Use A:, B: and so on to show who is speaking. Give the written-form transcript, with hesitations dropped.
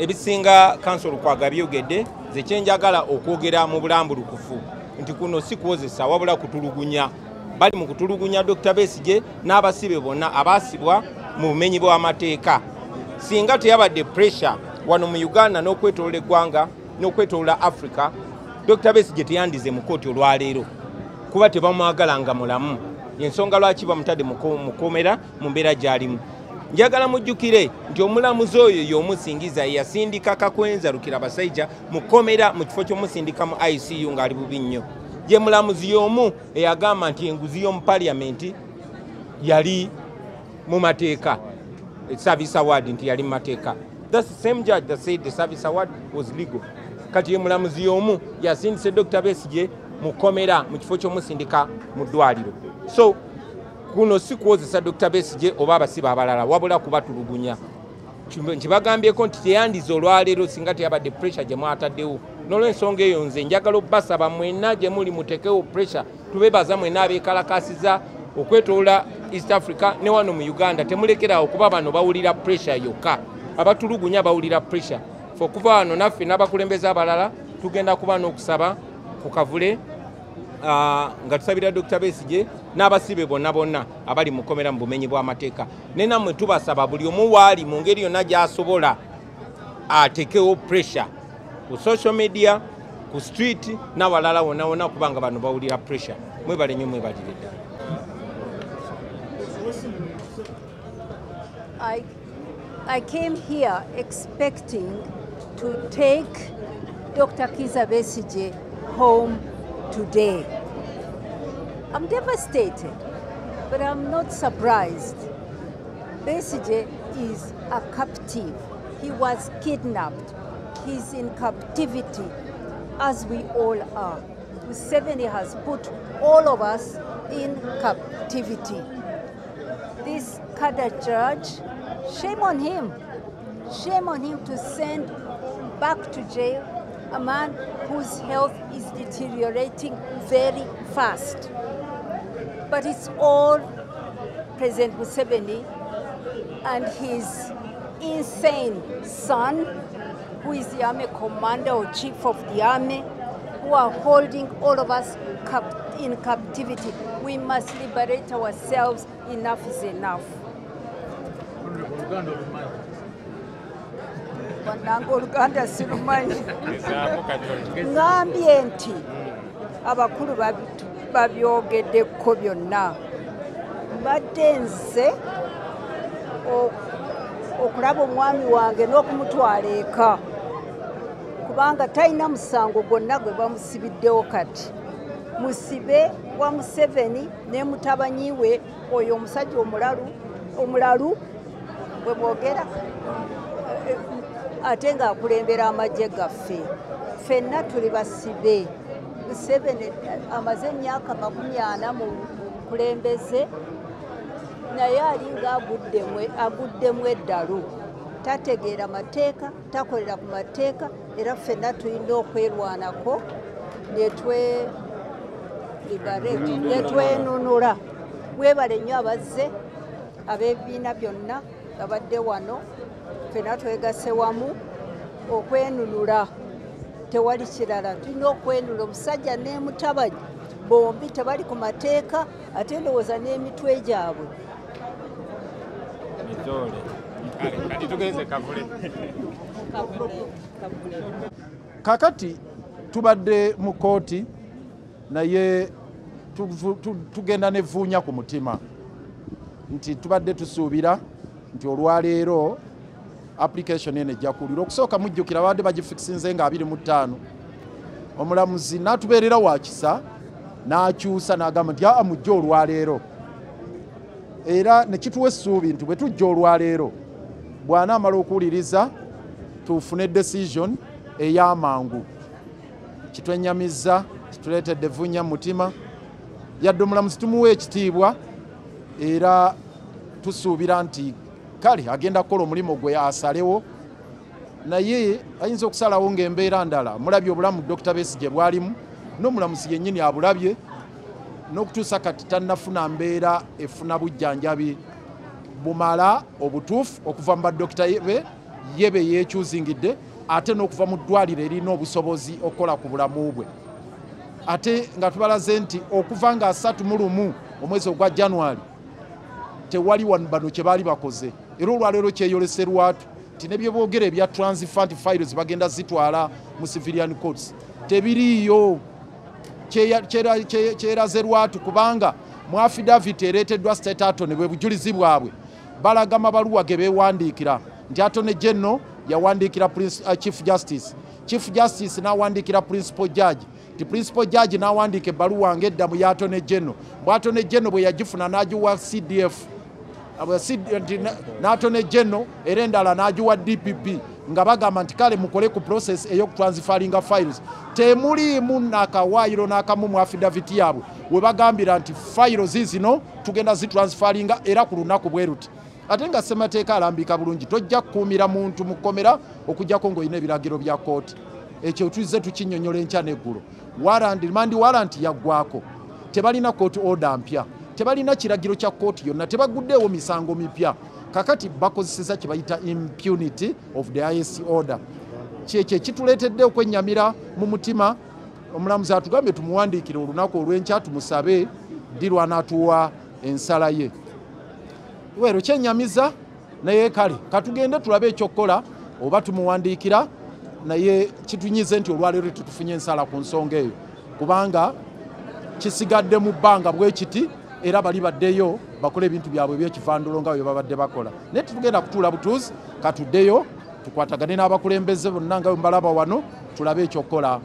A: ebisinga kansolo kwaga byogedde ze kyenjagala okwogera mu bulambulukufu nti kuno si kwozesa wabula kutulugunya bali mu kutulugunya Dr. Besigye n'abasibe bonna abasibwa mu bumenyi bw'amateeka singa teyabadde pressure wano mu Uganda n'okwetolola eggwanga n'okwetolola Africa Dr. Besigye teyandize mu kooti olwaleero kuba tebamwagala nga mulamu ensonga lwaki bamutadde mukomera mu mbeera gy'alimu njagala mujjukire nti omulamuzi oyo y'omusingiza yasindika Kakwenza Rukirabasajja mukomera mu kifo ky'omusindika mu ICU ng'ali bubi nnyo ye mulamuzi y'omu eyagamba nti enguzi y'omu parliament yali mu mateeka service award nti yali mu mateeka. That's the same judge that said the service award was legal. Kati ye mulamuzi y'omu yasindise Dr. Besigye mukomera mu kifo ky'omusindika mu ddwaliro. So kuno si kwozesa Dr. Besigye oba abasiba abalala wabula kubatulugunya. Nkibagambyeko nti teyandize olwaleero singa teyabadde pressure gye mwataddewo. N'olw'ensonga eyo nze njagala obbasaba mwenna gye muli mutekewo pressure tubebaza mwenna abeekalakasiza okwetoola East Africa ne wano mu Uganda temulekerawo kuba bano bawulira pressure yokka abatulugunya bawulira pressure fo kuva wano naffe n'abakulembeze abalala tugenda kuba n'okusaba ku kavule nga tusabira Dr. Besigye n'abasibe bonna abali mukomera mu bumenyi bw'amateeka ne nammwe tubasaba buli omu waali mu ngeri yonna gy'asobola atekewo pressure ku social media ku street n'awalala wonna kubanga bano bawulira pressure mwebale nnyo mwebalire ddala.
B: I came here expecting to take Dr. Kizza Besigye home today. I'm devastated, but I'm not surprised. Besigye is a captive. He was kidnapped. He's in captivity, as we all are. Museveni has put all of us in captivity. This Kada judge, shame on him. Shame on him to send back to jail a man whose health is deteriorating very fast. But it's all President Museveni and his insane son, who is the army commander or chief of the army, who are holding all of us in captivity. We must liberate ourselves. Enough is enough. Oluganda sirumanyi ngambye nti abakulu babyogeddeko byonna mbadde nze okulaba omwami wange n'okumutwala eka kubanga talina musango gwonna gwe bamusibiddewo kati musibe wa Museveni ne mutabanyi we oyo omusajja omulalu bwe mwogera ate ng'akulembera amagye gaffe ffenna tuli basibe. Museveni amaze emyaka 40 mu kulembeze naye alinga aguddemu eddalu tategeera mateeka takolera ku mateeka era ffenna tulina okwerwanako netwenunula. Mwebale nnyo abazze ab'ebibiina byonna abadde wano ffenna twegase wamu okwenunula tewali kirala tulina okwenunula. Omusajja ne Mutabanyi bombi tebali ku mateeka ate ndowooza n'emitwe gyabwe.
C: Kakati tubadde mu kooti naye tugenda nevuunya ku mutima nti tubadde tusuubira nti olwaleero application ene ejja kuwulirwa. Okusooka mujjukira abadde bagifikisinze nga 25 omulamuzi n'atubeerera wa kisa n'akyusa n'agamba nti mujja olwaleero era ne kituwa essuubi nti bwe tujja olwaleero bw'anaamala okuwuliriza tufune decision ey'amangu. Kitwenyamizza kituleetedde evvuunya mu mutima yadde omulamuzi tumuwa ekitiibwa era tusuubira nti kale agenda kukola omulimu gwe asalewo naye ayinza okusalawo ng'embeera ndala. Mulabye obulamu Dr. Besigye bwalimu n'omulamuzi yennyini abulabye n'okutuusa kati tannafuna mbeera efuna bujjanjabi bumala obutuufu okuva mu badokita be yebe yekyuzingidde ate n'okuva mu ddwaliro erina obusobozi okukola ku bulamu bwe. Ate nga tubalaze nti okuva nga 31 omwezi ogwa January tewali bano kye baali bakoze. Era olwaleero kyeyolese Lwatu nti ne bye boogera ebya transfant files bagenda zitwala mu civilian courts tebiriiyo. Kyeraze Lwatu kubanga mu affidavit ereeteddwa state attorney bwe bujulizi bwabwe balaga amabaluwa ge beewandiikira nti Attorney General yawandiikira Chief Justice, Chief Justice n'awandiikira Principal Judge, ti Principal Judge n'awandiika ebbaluwa ng'eddamu ya Attorney General, bwe Attorney General bwe yagifuna n'agiwa CDF n'Attorney General era endala n'agiwa DPP nga bagamba nti kale mukole ku process ey'okutransfaringa files. Temuliimu n'akawaayiro n'akamu mu affidavit yaabwe we bagambira nti files zino tugenda zitransfaringa era ku lunaku bwe ruti. Ate nga ssemateeka alambika bulungi tojja kukuumira muntu mu kkomera okuggyako ng'olina ebiragiro bya kooti. Ekyo tuzze tukinnyonnyola enkya n'eggulo. Remand warrant yaggwako. Tebalina court order mpya. Tebalina kiragiro kya kooti yonna. Tebaguddeewo misango mipya. Kakati bakozeseza kye bayita impunity of the highest order. Kyekyo kituleetedde okwennyamira mu mutima. Omulamuzi atugambye tumuwandiikire olunaku olw'enkya tumusabe ddirwa n'atuwa ensala ye. Wero kyennyamiza naye kale katugende tulabe ekyokukola oba tumuwandiikira naye kitunyize nti olwaleero tutufunye ensala ku nsonga eyo kubanga kisigadde mu bbanga bwe kiti era bali baddeyo bakola ebintu byabwe eby'ekivandulo nga bwe babadde bakola. Naye tutugenda kutuula butuuzi katuddeyo tukwatagane n'abakulembeze bonna nga bwe mbalaba wano tulabe ekyokukola